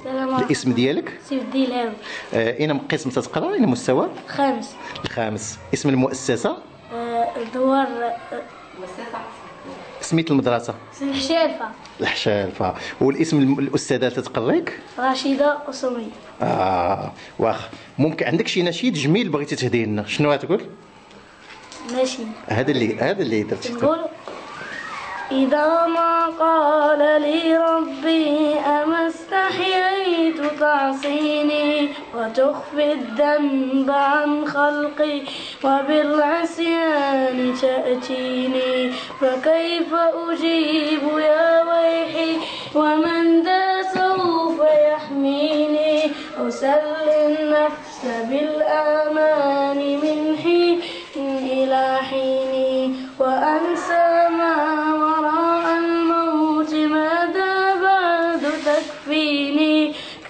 السلام عليكم. الاسم ديالك؟ سيف الديلان. اين قسم تتقرا؟ اين مستوى؟ الخامس. الخامس. اسم المؤسسة؟ دوار سميت المدرسة؟ الحشالفة. الحشالفة. والاسم الأستاذة تتقريك؟ رشيدة أسومي. واخ. ممكن عندك شي نشيد جميل بغيتي تهديه لنا، شنو غتقول؟ نشيد. هذا اللي درتي. نقول إذا ما قال لي ربي أما استحييت تعصيني وتخفي الذنب عن خلقي وبالعصيان تأتيني فكيف أجيب يا ويحي ومن ذا سوف يحميني أسلي النفس بالآمان من حين إلى حين وأنسى ما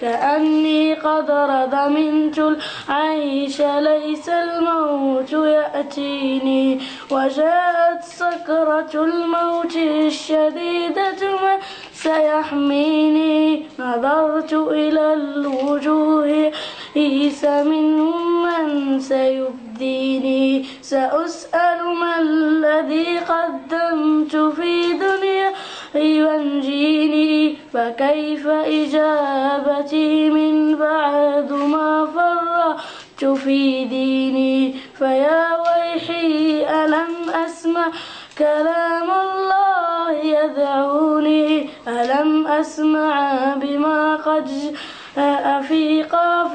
كأني قد ضمنت العيش ليس الموت يأتيني وجاءت سكرة الموت الشديدة ما سيحميني نظرت إلى الوجوه ليس منهم من سيبديني سأسأل ما الذي قدمت في دنيا ينجيني فكيف إجابتي من بعد ما فرطت في ديني فيا ويحي ألم أسمع كلام الله يدعوني ألم أسمع بما قد جاء في قاف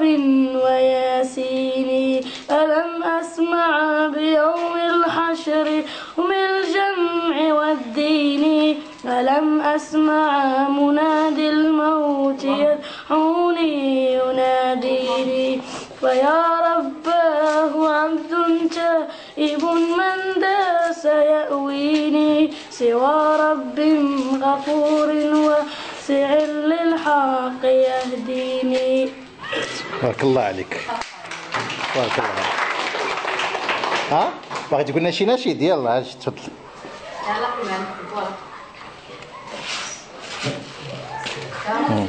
وياسين ألم أسمع بيوم الحشر هم الجمع والدين ألم أسمع منادي الموت يدعوني يناديني فيا رباه عبد تائب من داس يأويني سوى رب غفور واسع للحق يهديني. بارك الله عليك. بارك الله عليك. ها باغي تقول لنا شي نشيد؟ يلا اجي تفضل. يلا كمان.